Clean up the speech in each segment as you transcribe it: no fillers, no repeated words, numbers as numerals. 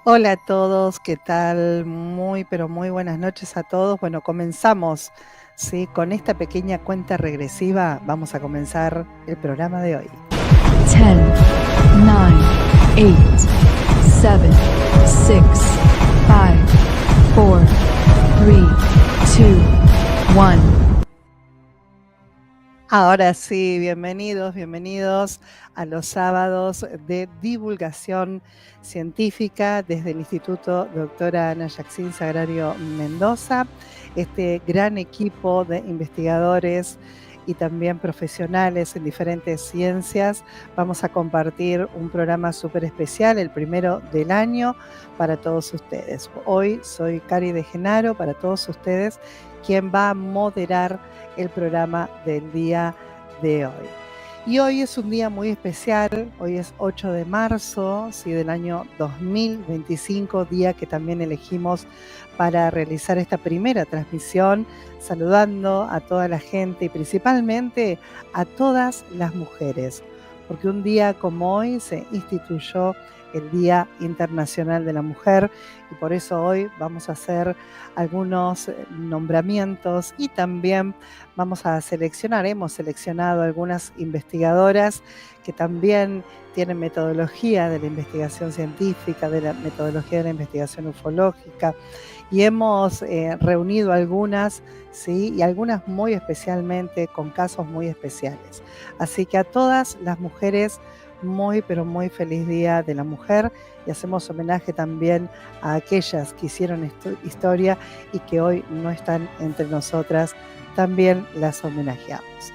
Hola a todos, ¿qué tal? Muy, pero muy buenas noches a todos. Bueno, comenzamos, ¿sí? Con esta pequeña cuenta regresiva vamos a comenzar el programa de hoy. 10, 9, 8, 7, 6, 5, 4, 3, 2, 1. Ahora sí, bienvenidos a los sábados de divulgación científica desde el Instituto Doctora Ana Yaxín Sagrario Mendoza, este gran equipo de investigadores y también profesionales en diferentes ciencias. Vamos a compartir un programa súper especial, el primero del año, para todos ustedes. Hoy soy Cari de Genaro, para todos ustedes, quien va a moderar el programa del día de hoy. Y hoy es un día muy especial, hoy es 8 de marzo, ¿sí? Del año 2025, día que también elegimos para realizar esta primera transmisión, saludando a toda la gente y principalmente a todas las mujeres, porque un día como hoy se instituyó el Día Internacional de la Mujer y por eso hoy vamos a hacer algunos nombramientos y también hemos seleccionado algunas investigadoras que también tienen metodología de la investigación científica, de la metodología de la investigación ufológica, y hemos reunido algunas, ¿sí? Y algunas muy especialmente con casos muy especiales. Así que a todas las mujeres, muy, pero muy feliz Día de la Mujer, y hacemos homenaje también a aquellas que hicieron historia y que hoy no están entre nosotras, también las homenajeamos.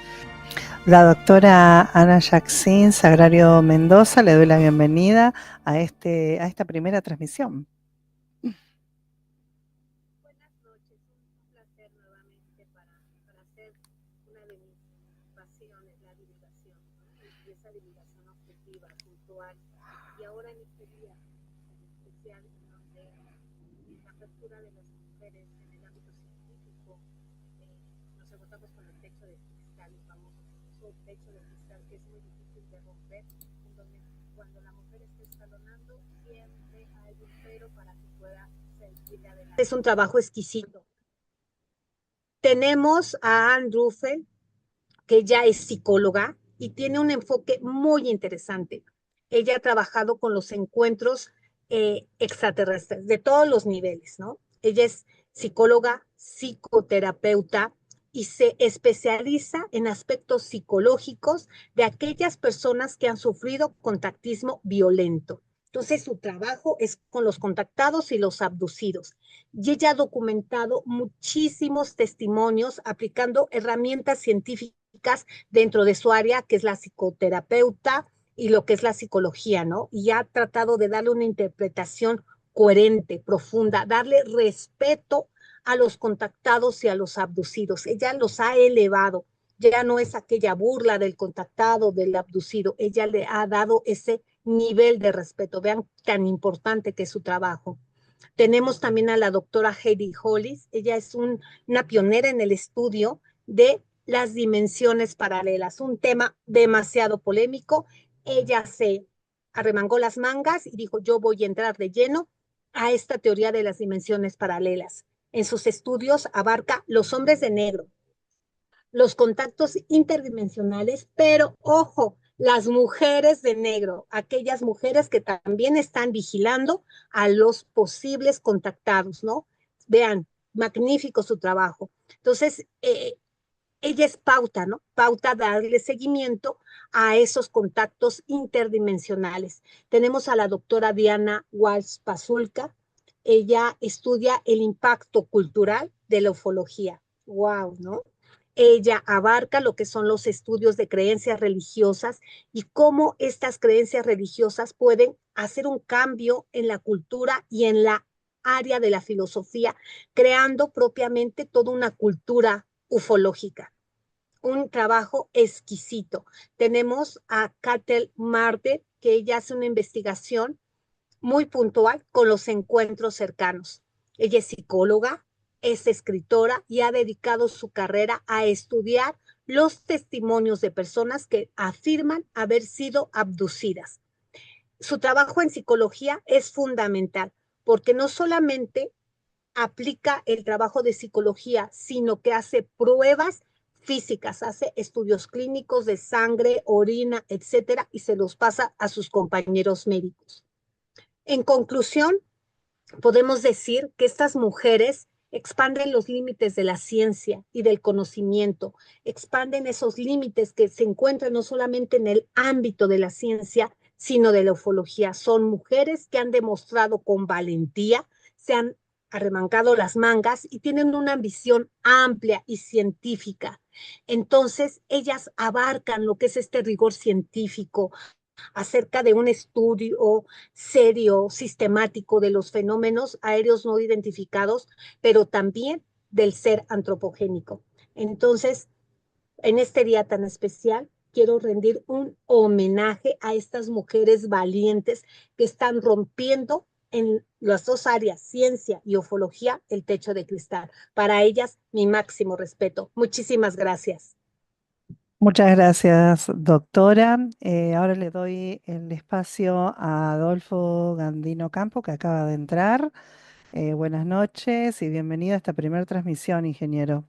La doctora Ana Yaxín Sagrario Mendoza, le doy la bienvenida a esta primera transmisión. Buenas noches, un placer nuevamente para hacer una de mis pasiones, la divulgación, ¿no? Y esa divulgación objetiva, puntual. Y ahora en este día tan especial, en donde la apertura de las mujeres en el ámbito científico, nos encontramos con el techo de cristal, el famoso techo de cristal, que es muy difícil de romper, en donde cuando la mujer está escalonando, siempre hay un pero para que pueda seguir adelante. Es un trabajo exquisito. Tenemos a Anne Ruffel, que ella es psicóloga y tiene un enfoque muy interesante. Ella ha trabajado con los encuentros extraterrestres de todos los niveles, ¿no? Ella es psicóloga, psicoterapeuta y se especializa en aspectos psicológicos de aquellas personas que han sufrido contactismo violento. Entonces, su trabajo es con los contactados y los abducidos. Y ella ha documentado muchísimos testimonios aplicando herramientas científicas dentro de su área, que es la psicoterapeuta y lo que es la psicología, ¿no? Y ha tratado de darle una interpretación coherente, profunda, darle respeto a los contactados y a los abducidos. Ella los ha elevado. Ya no es aquella burla del contactado, del abducido. Ella le ha dado ese nivel de respeto. Vean tan importante que es su trabajo. Tenemos también a la doctora Heidi Hollis. Ella es una pionera en el estudio de las dimensiones paralelas, un tema demasiado polémico. Ella se arremangó las mangas y dijo, yo voy a entrar de lleno a esta teoría de las dimensiones paralelas. En sus estudios abarca los hombres de negro, los contactos interdimensionales, pero ojo, las mujeres de negro, aquellas mujeres que también están vigilando a los posibles contactados, ¿no? Vean, magnífico su trabajo. Entonces, ella es pauta, ¿no? Pauta darle seguimiento a esos contactos interdimensionales. Tenemos a la doctora Diana Walsh Pasulka. Ella estudia el impacto cultural de la ufología. Wow, ¿no? Ella abarca lo que son los estudios de creencias religiosas y cómo estas creencias religiosas pueden hacer un cambio en la cultura y en la área de la filosofía, creando propiamente toda una cultura ufológica. Un trabajo exquisito. Tenemos a Catel Marte, que ella hace una investigación muy puntual con los encuentros cercanos. Ella es psicóloga, es escritora y ha dedicado su carrera a estudiar los testimonios de personas que afirman haber sido abducidas. Su trabajo en psicología es fundamental porque no solamente aplica el trabajo de psicología, sino que hace pruebas físicas, hace estudios clínicos de sangre, orina, etcétera, y se los pasa a sus compañeros médicos. En conclusión, podemos decir que estas mujeres expanden los límites de la ciencia y del conocimiento, expanden esos límites que se encuentran no solamente en el ámbito de la ciencia, sino de la ufología. Son mujeres que han demostrado con valentía, se han arremangado las mangas y tienen una ambición amplia y científica. Entonces, ellas abarcan lo que es este rigor científico, acerca de un estudio serio, sistemático de los fenómenos aéreos no identificados, pero también del ser antropogénico. Entonces, en este día tan especial, quiero rendir un homenaje a estas mujeres valientes que están rompiendo en las dos áreas, ciencia y ufología, el techo de cristal. Para ellas, mi máximo respeto. Muchísimas gracias. Muchas gracias, doctora. Ahora le doy el espacio a Adolfo Gandino Campo, que acaba de entrar. Buenas noches y bienvenido a esta primera transmisión, ingeniero.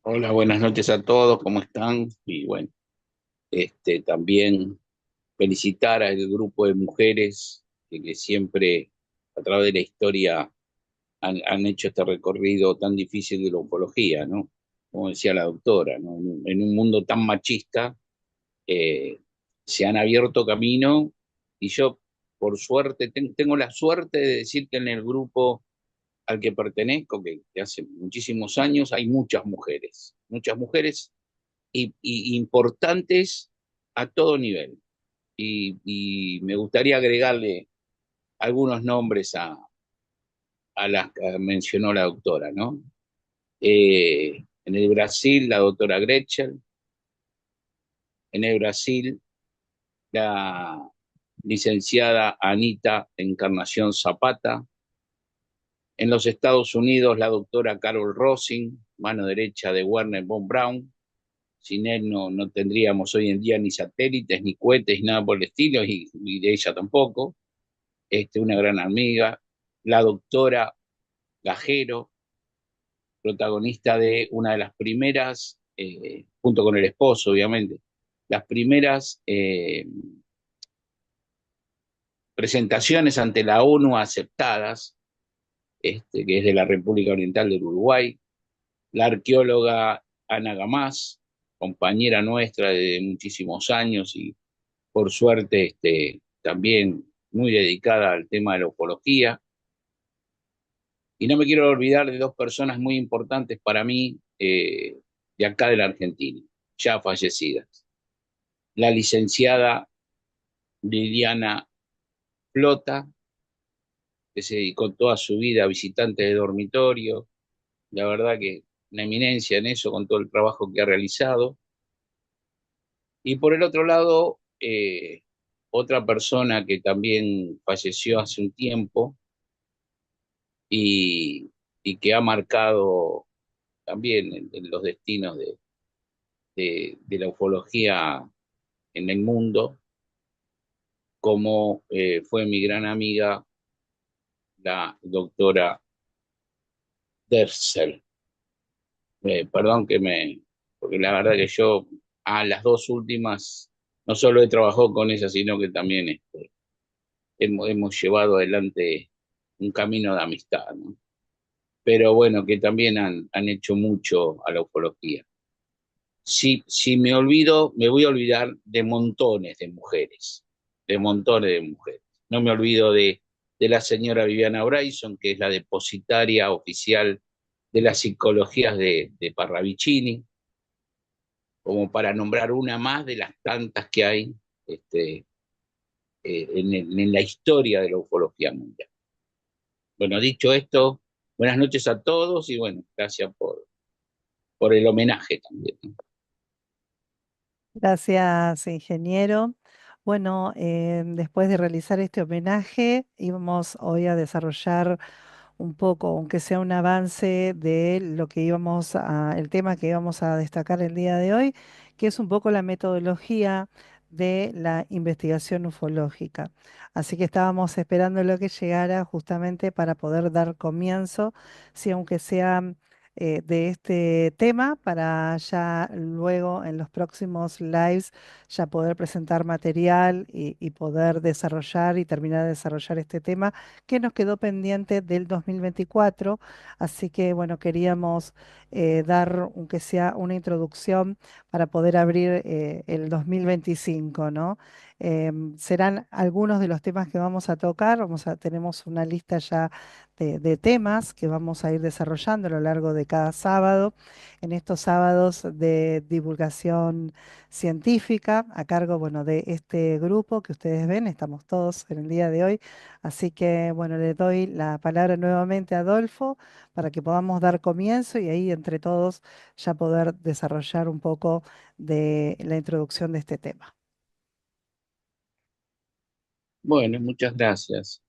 Hola, buenas noches a todos, ¿cómo están? Y bueno, también felicitar al grupo de mujeres que siempre a través de la historia han hecho este recorrido tan difícil de la oncología, ¿no? Como decía la doctora, ¿no? En un mundo tan machista, eh, se han abierto camino y yo, por suerte, tengo la suerte de decir que en el grupo al que pertenezco, que hace muchísimos años, hay muchas mujeres y importantes a todo nivel. Y me gustaría agregarle algunos nombres a las que mencionó la doctora, ¿no? En el Brasil, la doctora Gretchen, en el Brasil, la licenciada Anita Encarnación Zapata, en los Estados Unidos, la doctora Carol Rosin, mano derecha de Werner von Braun. Sin él no tendríamos hoy en día ni satélites, ni cohetes, ni nada por el estilo, y de ella tampoco. Una gran amiga, la doctora Gajero, protagonista de una de las primeras, junto con el esposo, obviamente, las primeras presentaciones ante la ONU aceptadas, que es de la República Oriental del Uruguay, la arqueóloga Ana Gamás, compañera nuestra de muchísimos años y por suerte también muy dedicada al tema de la ufología. Y no me quiero olvidar de dos personas muy importantes para mí, de acá de la Argentina, ya fallecidas. La licenciada Liliana Flota, que se dedicó toda su vida a visitantes de dormitorio, la verdad que una eminencia en eso con todo el trabajo que ha realizado. Y por el otro lado, otra persona que también falleció hace un tiempo y, y que ha marcado también en los destinos de la ufología en el mundo, como fue mi gran amiga, la doctora Dersel. Perdón porque la verdad que yo a las dos últimas no solo he trabajado con ella, sino que también hemos llevado adelante un camino de amistad, ¿no? Pero bueno, que también han hecho mucho a la ufología. Si me olvido, me voy a olvidar de montones de mujeres, de montones de mujeres. No me olvido de la señora Viviana Bryson, que es la depositaria oficial de las psicologías de Parravicini, como para nombrar una más de las tantas que hay en la historia de la ufología mundial. Bueno, dicho esto, buenas noches a todos y bueno, gracias por el homenaje también, ¿no? Gracias, ingeniero. Bueno, después de realizar este homenaje, íbamos hoy a desarrollar un poco, aunque sea un avance de lo que el tema que íbamos a destacar el día de hoy, que es un poco la metodología de la investigación ufológica. Así que estábamos esperando lo que llegara justamente para poder dar comienzo, si aunque sea de este tema, para ya luego en los próximos lives ya poder presentar material y poder desarrollar y terminar de desarrollar este tema que nos quedó pendiente del 2024. Así que bueno, queríamos dar, aunque sea una introducción para poder abrir el 2025, ¿no? Serán algunos de los temas que vamos a tocar. Tenemos una lista ya de temas que vamos a ir desarrollando a lo largo de cada sábado. En estos sábados de divulgación científica, a cargo, bueno, de este grupo que ustedes ven, estamos todos en el día de hoy. Así que, bueno, le doy la palabra nuevamente a Adolfo para que podamos dar comienzo y ahí entre todos ya poder desarrollar un poco de la introducción de este tema. Bueno, muchas gracias.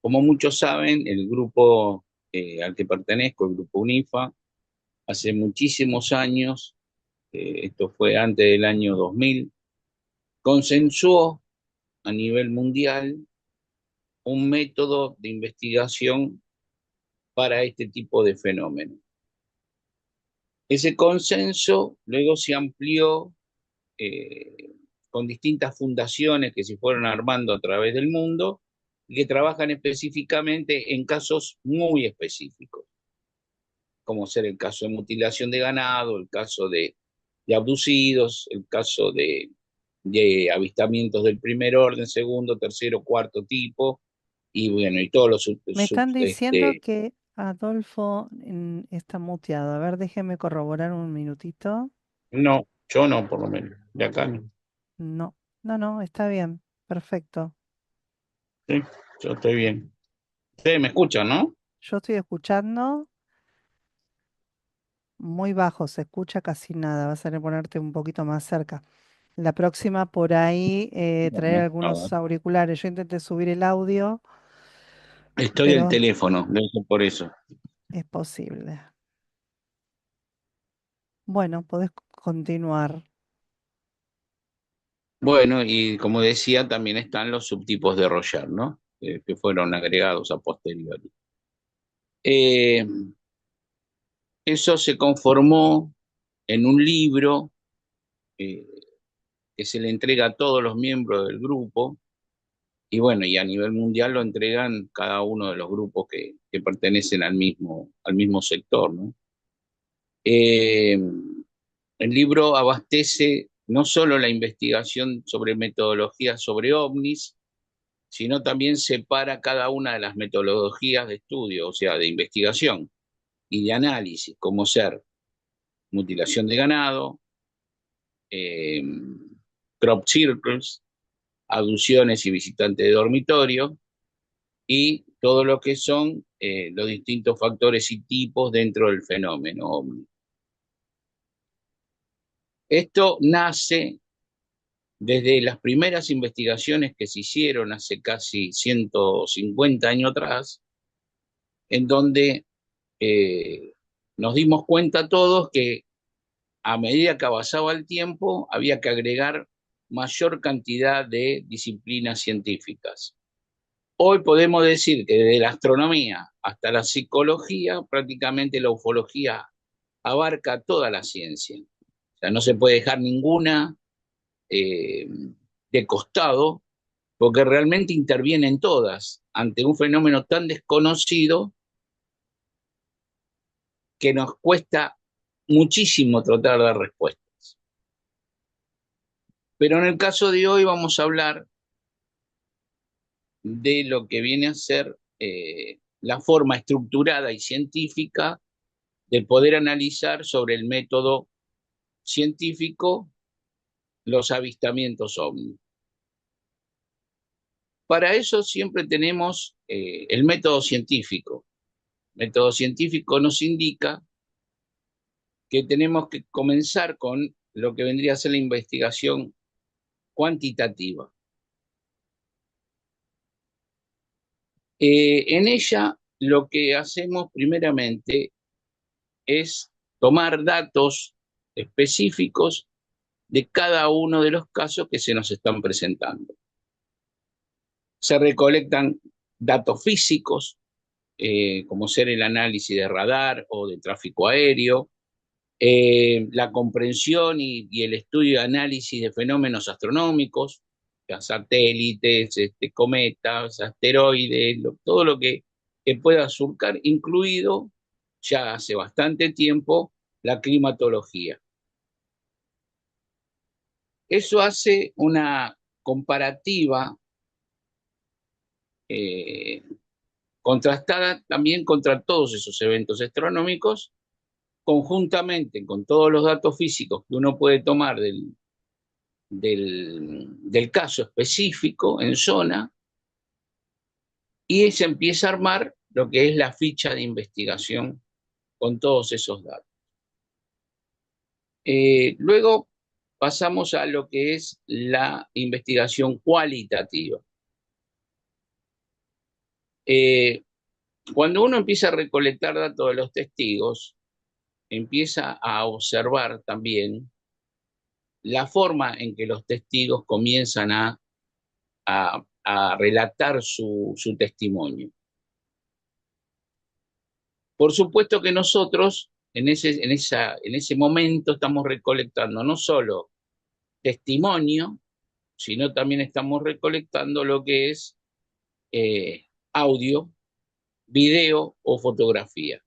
Como muchos saben, el grupo al que pertenezco, el grupo UNIFA, hace muchísimos años, esto fue antes del año 2000, consensuó a nivel mundial un método de investigación para este tipo de fenómenos. Ese consenso luego se amplió eh, con distintas fundaciones que se fueron armando a través del mundo y que trabajan específicamente en casos muy específicos, como ser el caso de mutilación de ganado, el caso de abducidos, el caso de avistamientos del primer orden, segundo, tercero, cuarto tipo, y bueno, y todos los Me están diciendo que Adolfo está muteado. A ver, déjeme corroborar un minutito. no, yo no, por lo menos, de acá no. No, no, no, está bien. Perfecto. Sí, yo estoy bien. Ustedes me escuchan, ¿no? Yo estoy escuchando muy bajo, se escucha casi nada. Vas a tener que ponerte un poquito más cerca. La próxima por ahí traer Bueno, a ver. algunos auriculares. Yo intenté subir el audio, Estoy al pero teléfono, debe ser por eso. es posible. Bueno, podés continuar. Bueno, y como decía, también están los subtipos de Roger, ¿no? Que fueron agregados a posteriori. Eh, Eso se conformó en un libro eh, que se le entrega a todos los miembros del grupo, y bueno, y a nivel mundial lo entregan cada uno de los grupos que pertenecen al mismo sector, ¿no? Eh, el libro abastece no solo la investigación sobre metodologías sobre ovnis, sino también separa cada una de las metodologías de estudio, o sea, de investigación y de análisis, como ser mutilación de ganado, eh, crop circles, abducciones y visitantes de dormitorio, y todo lo que son los distintos factores y tipos dentro del fenómeno ovni. Esto nace desde las primeras investigaciones que se hicieron hace casi 150 años atrás, en donde eh, nos dimos cuenta todos que a medida que avanzaba el tiempo había que agregar mayor cantidad de disciplinas científicas. Hoy podemos decir que desde la astronomía hasta la psicología, prácticamente la ufología abarca toda la ciencia. O sea, no se puede dejar ninguna eh, de costado, porque realmente intervienen todas ante un fenómeno tan desconocido que nos cuesta muchísimo tratar de dar respuestas. Pero en el caso de hoy vamos a hablar de lo que viene a ser la forma estructurada y científica de poder analizar sobre el método científico los avistamientos ovni. Para eso siempre tenemos el método científico. El método científico nos indica que tenemos que comenzar con lo que vendría a ser la investigación cuantitativa. En ella lo que hacemos primeramente es tomar datos específicos de cada uno de los casos que se nos están presentando. Se recolectan datos físicos, como ser el análisis de radar o de tráfico aéreo, la comprensión y el estudio y análisis de fenómenos astronómicos, satélites, cometas, asteroides, todo lo que pueda surcar, incluido ya hace bastante tiempo la climatología. Eso hace una comparativa contrastada también contra todos esos eventos astronómicos, conjuntamente con todos los datos físicos que uno puede tomar del caso específico en zona, y se empieza a armar lo que es la ficha de investigación con todos esos datos. Luego pasamos a lo que es la investigación cualitativa. Cuando uno empieza a recolectar datos de los testigos, empieza a observar también la forma en que los testigos comienzan a relatar su testimonio. Por supuesto que nosotros en ese momento estamos recolectando no solo testimonio, sino también estamos recolectando lo que es audio, video o fotografía.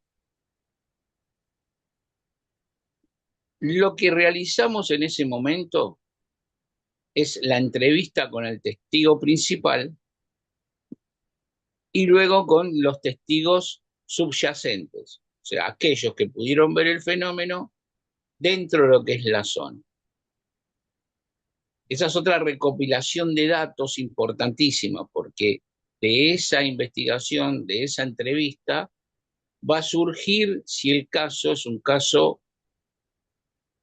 Lo que realizamos en ese momento es la entrevista con el testigo principal y luego con los testigos subyacentes, o sea, aquellos que pudieron ver el fenómeno dentro de lo que es la zona. Esa es otra recopilación de datos importantísima, porque de esa investigación, de esa entrevista, va a surgir si el caso es un caso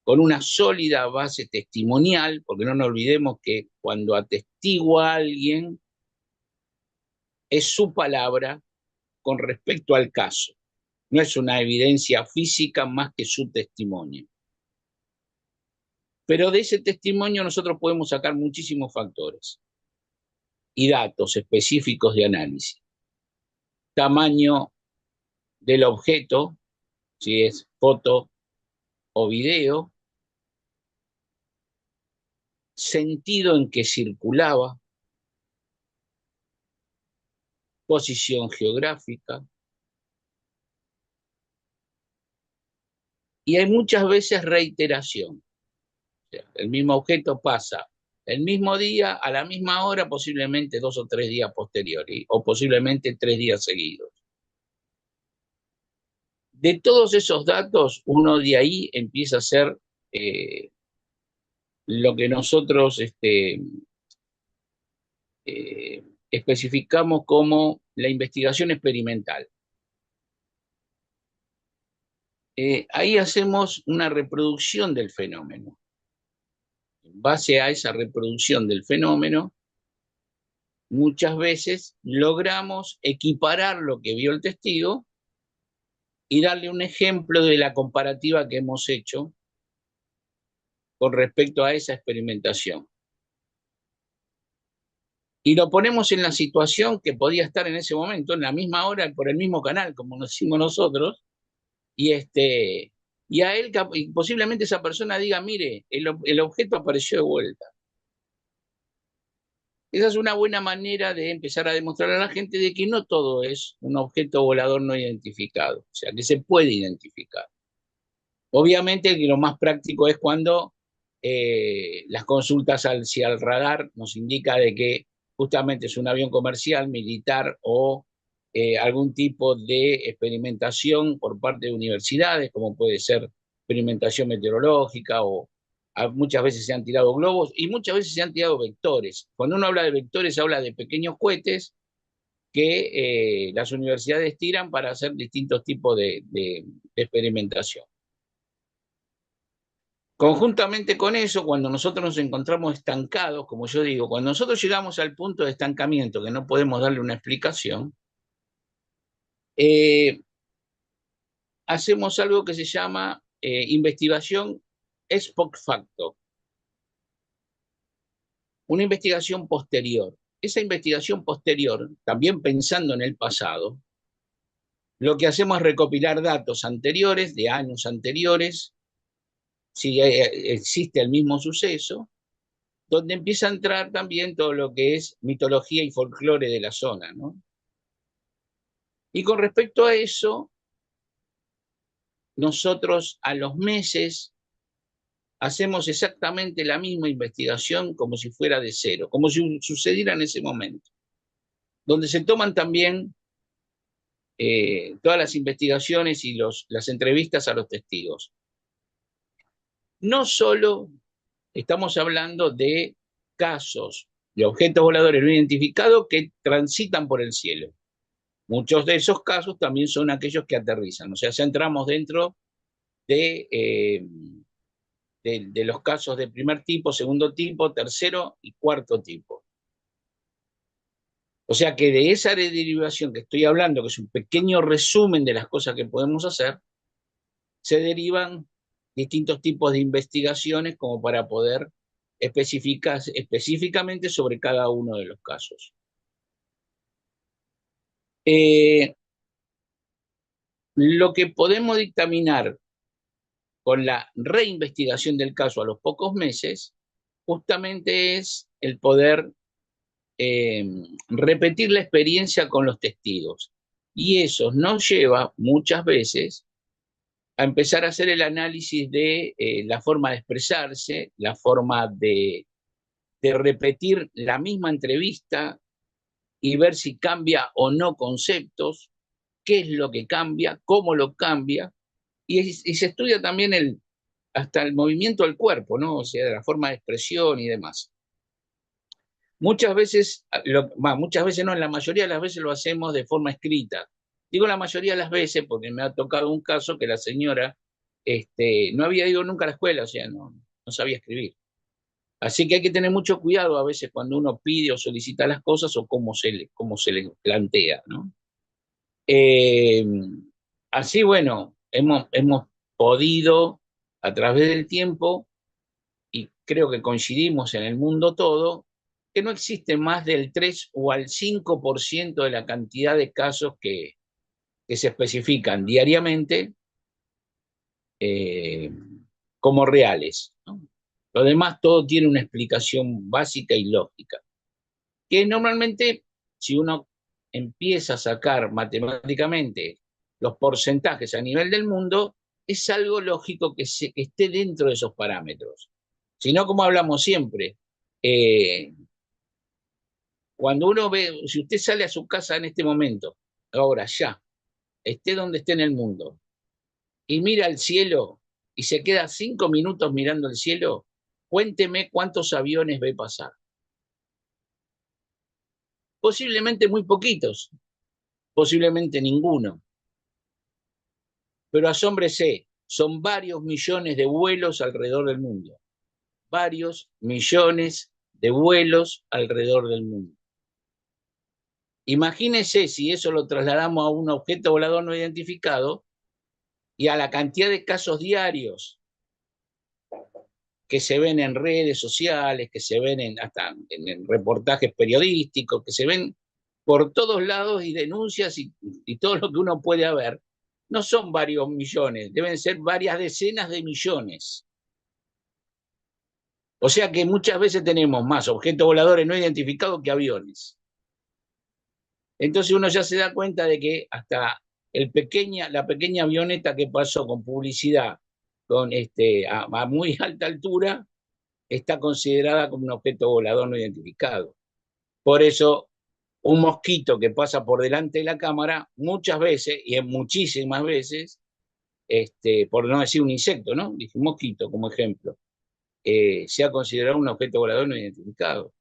con una sólida base testimonial, porque no nos olvidemos que cuando atestigua a alguien, es su palabra con respecto al caso. No es una evidencia física más que su testimonio. Pero de ese testimonio nosotros podemos sacar muchísimos factores y datos específicos de análisis. Tamaño del objeto, si es foto o video, sentido en que circulaba, posición geográfica, y hay muchas veces reiteración. O sea, el mismo objeto pasa el mismo día, a la misma hora, posiblemente 2 o 3 días posteriores, o posiblemente 3 días seguidos. De todos esos datos, uno de ahí empieza a hacer lo que nosotros especificamos como la investigación experimental. Ahí hacemos una reproducción del fenómeno. En base a esa reproducción del fenómeno, muchas veces logramos equiparar lo que vio el testigo y darle un ejemplo de la comparativa que hemos hecho con respecto a esa experimentación. Y lo ponemos en la situación que podía estar en ese momento, en la misma hora, por el mismo canal, como nos hicimos nosotros, y a él, y posiblemente esa persona diga, mire, el objeto apareció de vuelta. Esa es una buena manera de empezar a demostrar a la gente de que no todo es un objeto volador no identificado, o sea, que se puede identificar. Obviamente que lo más práctico es cuando las consultas hacia el radar nos indica de que justamente es un avión comercial, militar o algún tipo de experimentación por parte de universidades, como puede ser experimentación meteorológica o muchas veces se han tirado globos y muchas veces se han tirado vectores. Cuando uno habla de vectores, habla de pequeños cohetes que las universidades tiran para hacer distintos tipos de experimentación. Conjuntamente con eso, cuando nosotros nos encontramos estancados, como yo digo, cuando nosotros llegamos al punto de estancamiento que no podemos darle una explicación, hacemos algo que se llama investigación ex post facto. una investigación posterior. Esa investigación posterior, también pensando en el pasado, lo que hacemos es recopilar datos anteriores, de años anteriores, si existe el mismo suceso, donde empieza a entrar también todo lo que es mitología y folclore de la zona, ¿no? Y con respecto a eso, nosotros a los meses hacemos exactamente la misma investigación como si fuera de cero, como si sucediera en ese momento, donde se toman también todas las investigaciones y las entrevistas a los testigos. No solo estamos hablando de casos de objetos voladores no identificados que transitan por el cielo. Muchos de esos casos también son aquellos que aterrizan, o sea, entramos dentro de los casos de primer tipo, segundo tipo, tercero y cuarto tipo. O sea que de esa derivación que estoy hablando, que es un pequeño resumen de las cosas que podemos hacer, se derivan distintos tipos de investigaciones como para poder especificar específicamente sobre cada uno de los casos. Lo que podemos dictaminar con la reinvestigación del caso a los pocos meses, justamente es el poder repetir la experiencia con los testigos. Y eso nos lleva muchas veces a empezar a hacer el análisis de la forma de expresarse, la forma de repetir la misma entrevista y ver si cambia o no conceptos, qué es lo que cambia, cómo lo cambia, y se estudia también hasta el movimiento del cuerpo, ¿no? O sea, la forma de expresión y demás. Muchas veces, muchas veces no, en la mayoría de las veces lo hacemos de forma escrita. Digo la mayoría de las veces porque me ha tocado un caso que la señora no había ido nunca a la escuela, o sea, no sabía escribir. Así que hay que tener mucho cuidado a veces cuando uno pide o solicita las cosas o cómo se le plantea, ¿no? Así, bueno, hemos podido a través del tiempo, y creo que coincidimos en el mundo todo, que no existe más del 3 o al 5% de la cantidad de casos que se especifican diariamente como reales, ¿no? Lo demás todo tiene una explicación básica y lógica, que normalmente si uno empieza a sacar matemáticamente los porcentajes a nivel del mundo, es algo lógico que esté dentro de esos parámetros. Si no, como hablamos siempre, cuando uno ve, si usted sale a su casa en este momento, ahora ya, esté donde esté en el mundo, y mira al cielo y se queda 5 minutos mirando el cielo, cuénteme cuántos aviones ve pasar. Posiblemente muy poquitos, posiblemente ninguno. Pero asómbrese, son varios millones de vuelos alrededor del mundo. Varios millones de vuelos alrededor del mundo. Imagínese si eso lo trasladamos a un objeto volador no identificado y a la cantidad de casos diarios que se ven en redes sociales, que se ven hasta en reportajes periodísticos, que se ven por todos lados y denuncias y todo lo que uno puede haber, no son varios millones, deben ser varias decenas de millones. O sea que muchas veces tenemos más objetos voladores no identificados que aviones. Entonces uno ya se da cuenta de que hasta la pequeña avioneta que pasó con publicidad a muy alta altura está considerada como un objeto volador no identificado. Por eso, un mosquito que pasa por delante de la cámara, muchas veces, y en muchísimas veces, por no decir un insecto, ¿no? Dije un mosquito como ejemplo, se ha considerado un objeto volador no identificado.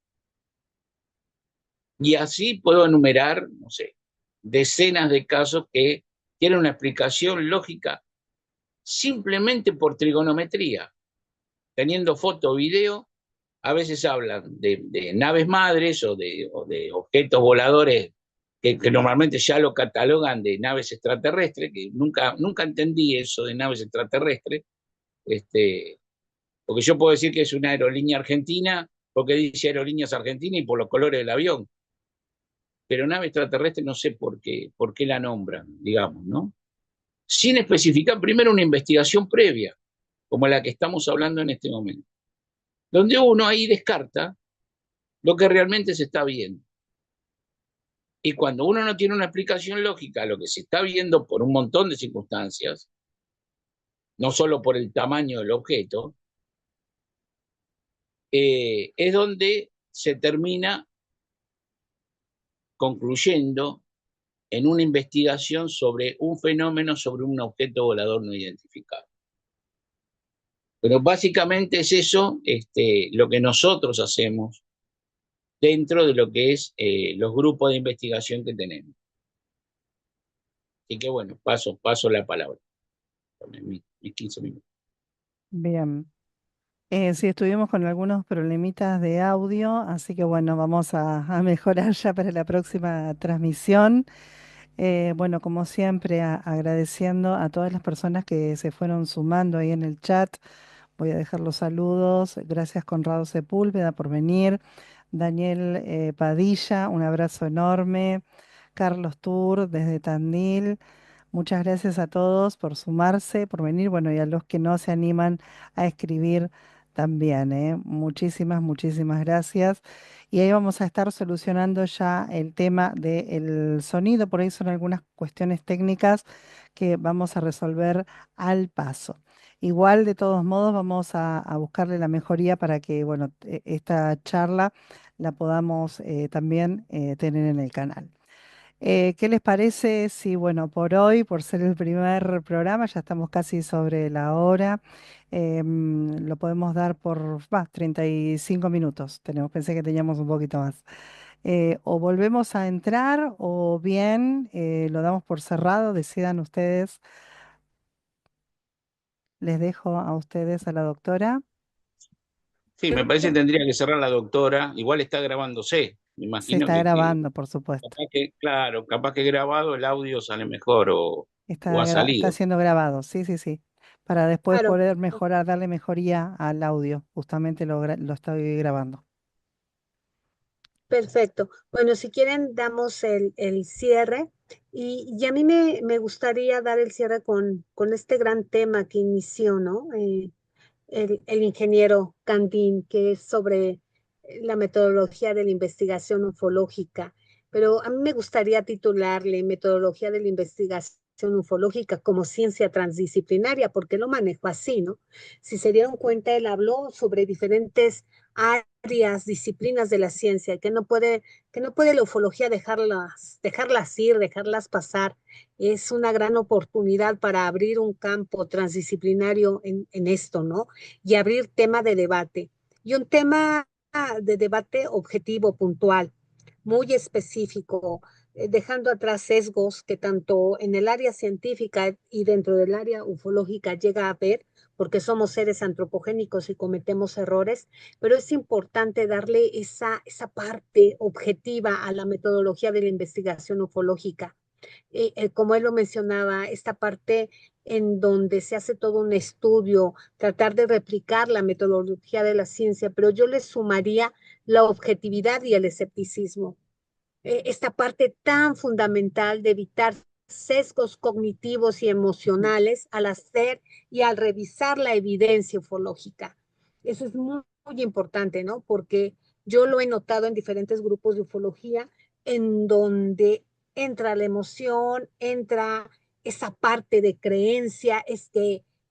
Y así puedo enumerar, no sé, decenas de casos que tienen una explicación lógica simplemente por trigonometría. Teniendo foto o video, a veces hablan de naves madres o de objetos voladores que normalmente ya lo catalogan de naves extraterrestres, que nunca entendí eso de naves extraterrestres, porque yo puedo decir que es una aerolínea argentina porque dice Aerolíneas Argentinas y por los colores del avión. Pero nave extraterrestre no sé por qué la nombran, digamos, ¿no? Sin especificar primero una investigación previa, como la que estamos hablando en este momento, donde uno ahí descarta lo que realmente se está viendo. Y cuando uno no tiene una explicación lógica a lo que se está viendo por un montón de circunstancias, no solo por el tamaño del objeto, es donde se termina concluyendo en una investigación sobre un fenómeno, sobre un objeto volador no identificado. Pero básicamente es eso lo que nosotros hacemos dentro de lo que es los grupos de investigación que tenemos. Así que bueno, paso la palabra. Mis 15 minutos. Bien. Sí, estuvimos con algunos problemitas de audio, así que bueno, vamos a mejorar ya para la próxima transmisión. Bueno, como siempre, agradeciendo a todas las personas que se fueron sumando ahí en el chat. Voy a dejar los saludos. Gracias, Conrado Sepúlveda, por venir. Daniel Padilla, un abrazo enorme. Carlos Tour, desde Tandil. Muchas gracias a todos por sumarse, por venir. Bueno, y a los que no se animan a escribir también, ¿eh? Muchísimas, muchísimas gracias. Y ahí vamos a estar solucionando ya el tema del sonido. Por ahí son algunas cuestiones técnicas que vamos a resolver al paso. Igual, de todos modos, vamos a buscarle la mejoría para que, bueno, esta charla la podamos también tener en el canal. ¿Qué les parece si, bueno, por hoy, por ser el primer programa, ya estamos casi sobre la hora, lo podemos dar por 35 minutos? Pensé que teníamos un poquito más. O volvemos a entrar o bien lo damos por cerrado, decidan ustedes. Les dejo a ustedes, a la doctora. Sí, me parece que tendría que cerrar la doctora. Igual está grabándose. Me Se imagino está que grabando, por supuesto. capaz que, claro, capaz que grabado el audio sale mejor o ha Está salido. siendo grabado, sí, sí, sí. Para después Claro, poder mejorar, darle mejoría al audio. Justamente lo estoy grabando. perfecto. Bueno, si quieren, damos el cierre y a mí me gustaría dar el cierre con este gran tema que inició, ¿no? El ingeniero Candín, que es sobre la metodología de la investigación ufológica. Pero a mí me gustaría titularle Metodología de la investigación ufológica como ciencia transdisciplinaria, porque lo manejo así, ¿no? Si se dieron cuenta, él habló sobre diferentes áreas, disciplinas de la ciencia, que no puede la ufología dejarlas ir, dejarlas pasar. Es una gran oportunidad para abrir un campo transdisciplinario en esto, ¿no? Y abrir tema de debate. Y un tema de debate objetivo, puntual, muy específico, dejando atrás sesgos que tanto en el área científica y dentro del área ufológica llega a haber, porque somos seres antropogénicos y cometemos errores, pero es importante darle esa parte objetiva a la metodología de la investigación ufológica. Como él lo mencionaba, esta parte en donde se hace todo un estudio, tratar de replicar la metodología de la ciencia, pero yo le sumaría la objetividad y el escepticismo. Esta parte tan fundamental de evitar sesgos cognitivos y emocionales al hacer y al revisar la evidencia ufológica. Eso es muy importante, ¿no? Porque yo lo he notado en diferentes grupos de ufología en donde entra la emoción, entra esa parte de creencia,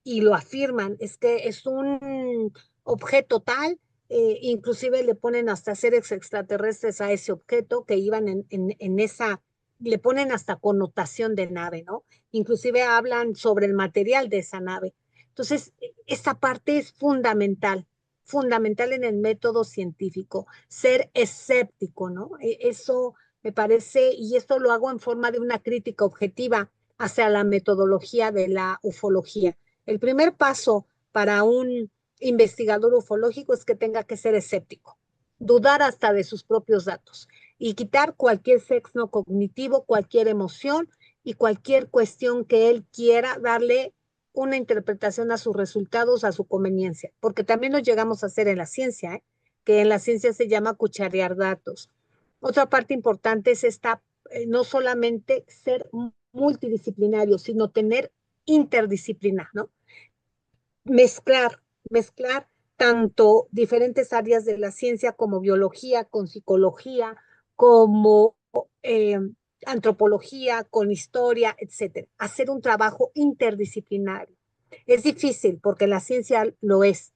y lo afirman, es que es un objeto tal, inclusive le ponen hasta seres extraterrestres a ese objeto que iban en esa, le ponen hasta connotación de nave, ¿no? Inclusive hablan sobre el material de esa nave. Entonces, esta parte es fundamental, fundamental en el método científico, ser escéptico, ¿no? Eso me parece, y esto lo hago en forma de una crítica objetiva hacia la metodología de la ufología. El primer paso para un investigador ufológico es que tenga que ser escéptico, dudar hasta de sus propios datos y quitar cualquier sesgo cognitivo, cualquier emoción y cualquier cuestión que él quiera darle una interpretación a sus resultados, a su conveniencia, porque también lo llegamos a hacer en la ciencia, ¿eh? que en la ciencia se llama cucharear datos. Otra parte importante es no solamente ser multidisciplinario, sino tener interdisciplina, ¿no? Mezclar tanto diferentes áreas de la ciencia como biología, con psicología, como eh, antropología, con historia, etcétera. Hacer un trabajo interdisciplinario. Es difícil porque la ciencia lo es,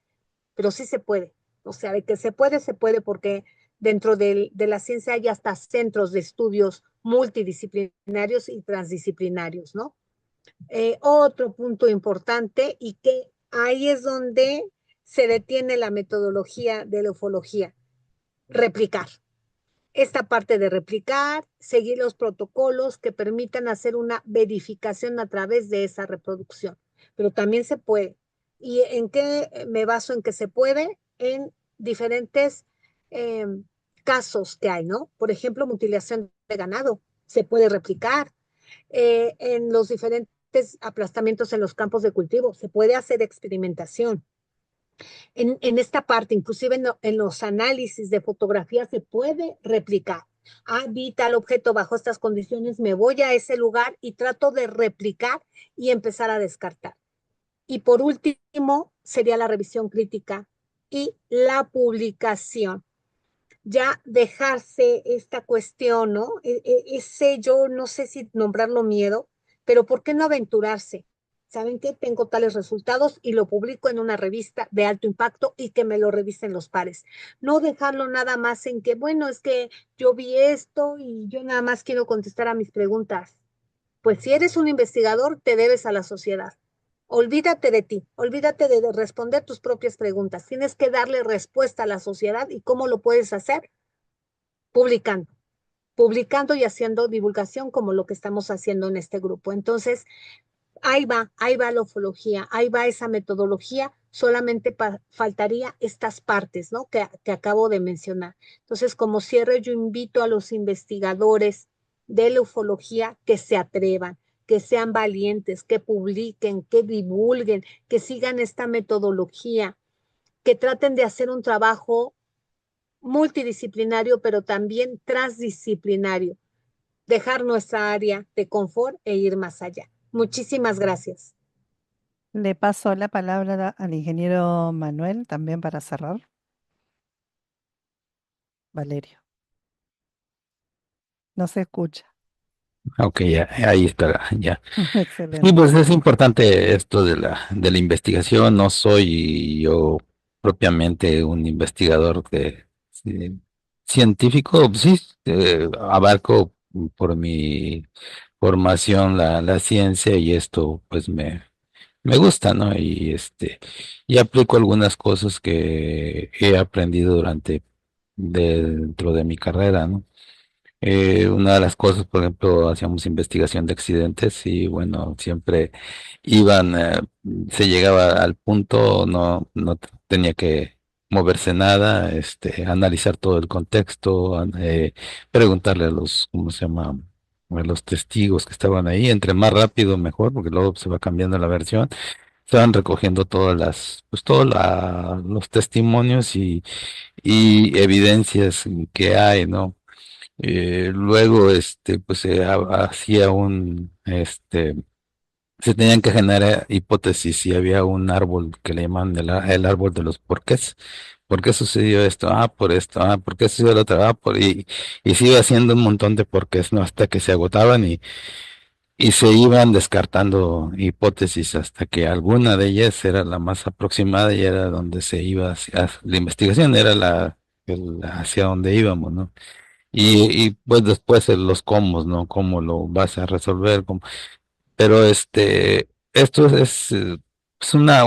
pero sí se puede. O sea, de que se puede porque dentro de la ciencia hay hasta centros de estudios multidisciplinarios y transdisciplinarios, ¿no? Otro punto importante y que ahí es donde se detiene la metodología de la ufología, replicar. Esta parte de replicar, seguir los protocolos que permitan hacer una verificación a través de esa reproducción. Pero también se puede. ¿Y en qué me baso en que se puede? En diferentes casos que hay, ¿no? Por ejemplo, mutilación de ganado, se puede replicar. En los diferentes aplastamientos en los campos de cultivo, se puede hacer experimentación. En esta parte, inclusive en los análisis de fotografía, se puede replicar. Ah, vi tal objeto bajo estas condiciones, me voy a ese lugar y trato de replicar y empezar a descartar. Y por último, sería la revisión crítica y la publicación. Ya dejarse esta cuestión, ¿no? Ese yo no sé si nombrarlo miedo, pero ¿por qué no aventurarse? ¿Saben qué? Tengo tales resultados y lo publico en una revista de alto impacto y que me lo revisen los pares. No dejarlo nada más en que, bueno, es que yo vi esto y yo nada más quiero contestar a mis preguntas. Pues si eres un investigador, te debes a la sociedad. Olvídate de ti, olvídate de responder tus propias preguntas. Tienes que darle respuesta a la sociedad y cómo lo puedes hacer publicando, publicando y haciendo divulgación como lo que estamos haciendo en este grupo. Entonces, ahí va la ufología, ahí va esa metodología, solamente faltaría estas partes, ¿no? Que acabo de mencionar. Entonces, como cierre, yo invito a los investigadores de la ufología que se atrevan, que sean valientes, que publiquen, que divulguen, que sigan esta metodología, que traten de hacer un trabajo multidisciplinario, pero también transdisciplinario, dejar nuestra área de confort e ir más allá. Muchísimas gracias. Le paso la palabra al ingeniero Manuel también para cerrar. Valerio, no se escucha. Ok, ya, ahí está, ya. Sí, Excelente. pues es importante esto de la investigación. No soy yo propiamente un investigador científico, sí, abarco por mi formación la ciencia y esto pues me gusta, ¿no? Y aplico algunas cosas que he aprendido dentro de mi carrera, ¿no? Una de las cosas, por ejemplo, hacíamos investigación de accidentes y bueno, siempre iban, se llegaba al punto, no tenía que moverse nada, analizar todo el contexto, preguntarle a ¿cómo se llama? A los testigos que estaban ahí, entre más rápido mejor, porque luego se va cambiando la versión, se van recogiendo pues los testimonios y evidencias que hay, ¿no? Luego, pues hacía se tenían que generar hipótesis si había un árbol que le llaman el árbol de los porqués. ¿Por qué sucedió esto? Ah, por esto. Ah, ¿por qué sucedió lo otro? Y se iba haciendo un montón de porqués, ¿no? Hasta que se agotaban y se iban descartando hipótesis hasta que alguna de ellas era la más aproximada y era donde se iba la investigación, era hacia donde íbamos, ¿no? Y pues después los cómo, ¿no? Cómo lo vas a resolver, pero esto es una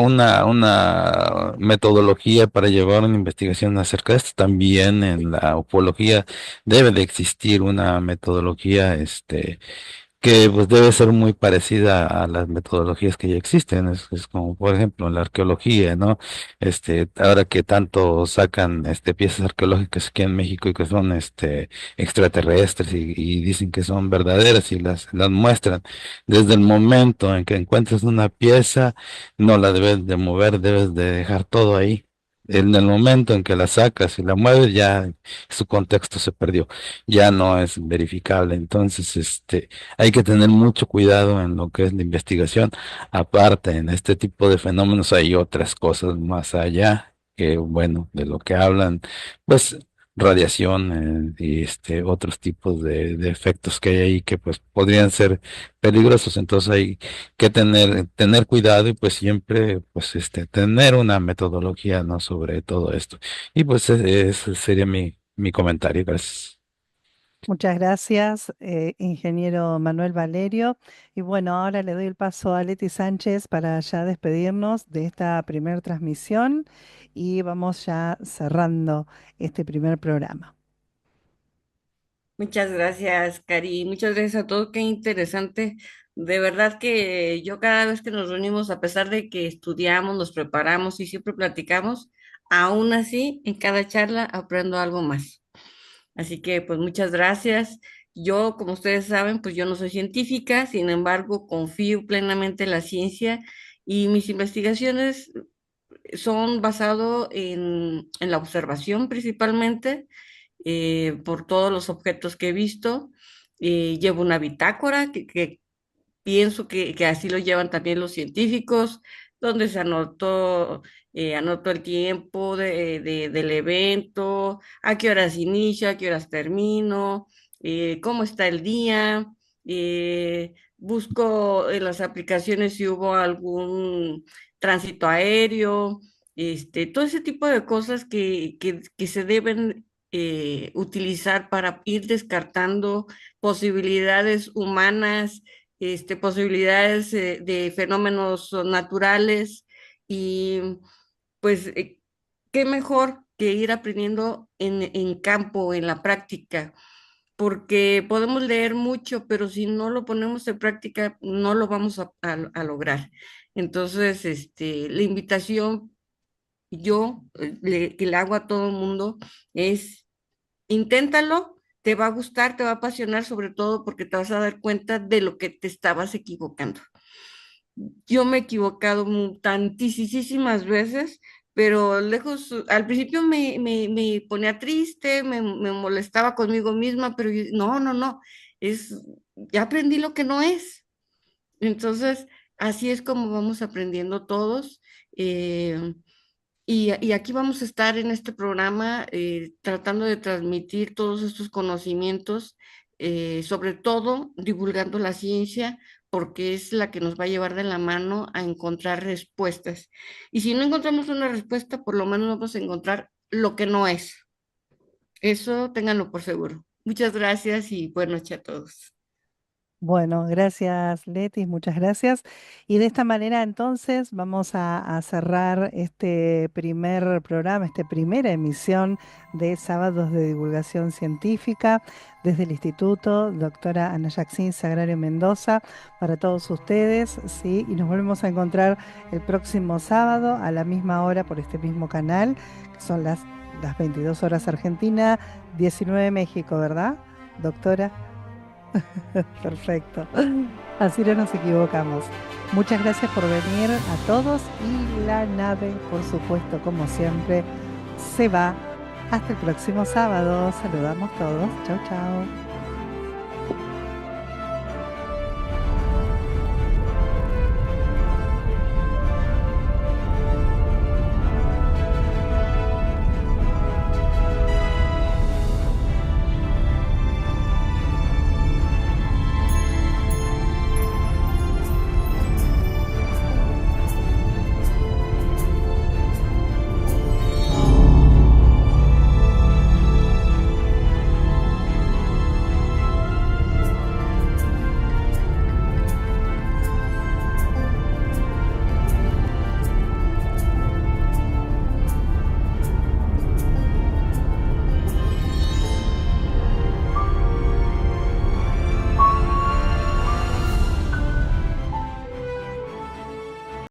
metodología para llevar una investigación acerca de esto. También en la ufología debe de existir una metodología, que pues debe ser muy parecida a las metodologías que ya existen. Es como, por ejemplo, en la arqueología, ¿no? Ahora que tanto sacan piezas arqueológicas aquí en México y que son extraterrestres y dicen que son verdaderas y las muestran. Desde el momento en que encuentras una pieza, no la debes de mover, debes de dejar todo ahí. en el momento en que la sacas y la mueves, ya su contexto se perdió, ya no es verificable. Entonces, hay que tener mucho cuidado en lo que es la investigación. Aparte, en este tipo de fenómenos hay otras cosas más allá que, bueno, de lo que hablan, pues radiación, y otros tipos de efectos que hay ahí que pues podrían ser peligrosos. Entonces hay que tener cuidado y pues siempre pues tener una metodología, ¿no?, sobre todo esto. Y pues ese sería mi comentario. Gracias. Muchas gracias, ingeniero Manuel Valerio. Y bueno, ahora le doy el paso a Leti Sánchez para ya despedirnos de esta primera transmisión y vamos ya cerrando este primer programa. Muchas gracias, Cari. Muchas gracias a todos. Qué interesante. De verdad que yo cada vez que nos reunimos, a pesar de que estudiamos, nos preparamos y siempre platicamos, aún así, en cada charla aprendo algo más. Así que, pues, muchas gracias. Yo, como ustedes saben, pues yo no soy científica, sin embargo, confío plenamente en la ciencia y mis investigaciones son basadas en la observación principalmente, por todos los objetos que he visto. Llevo una bitácora que pienso que así lo llevan también los científicos, donde se anoto el tiempo del evento, a qué horas inicio, a qué horas termino, cómo está el día. Busco en las aplicaciones si hubo algún tránsito aéreo, todo ese tipo de cosas que se deben utilizar para ir descartando posibilidades humanas, posibilidades de fenómenos naturales. Y pues qué mejor que ir aprendiendo en campo, en la práctica, porque podemos leer mucho, pero si no lo ponemos en práctica, no lo vamos a lograr. Entonces, la invitación que le hago a todo el mundo es: inténtalo, te va a gustar, te va a apasionar, sobre todo porque te vas a dar cuenta de lo que te estabas equivocando. Yo me he equivocado tantísimas veces, pero lejos, al principio me ponía triste, me molestaba conmigo misma, pero no, no, no, ya aprendí lo que no es. Entonces, así es como vamos aprendiendo todos. Y aquí vamos a estar en este programa, tratando de transmitir todos estos conocimientos, sobre todo divulgando la ciencia, porque es la que nos va a llevar de la mano a encontrar respuestas. Y si no encontramos una respuesta, por lo menos vamos a encontrar lo que no es. Eso ténganlo por seguro. Muchas gracias y buenas noches a todos. Bueno, gracias Leti, muchas gracias. Y de esta manera entonces vamos a cerrar este primer programa, esta primera emisión de Sábados de Divulgación Científica desde el Instituto Doctora Ana Yaxín Sagrario Mendoza para todos ustedes, ¿sí? Y nos volvemos a encontrar el próximo sábado a la misma hora por este mismo canal, que son las 22 horas Argentina, 19 México, ¿verdad, doctora? Perfecto. Así no nos equivocamos. Muchas gracias por venir a todos y la nave, por supuesto, como siempre, se va hasta el próximo sábado. Saludamos todos. Chau, chau.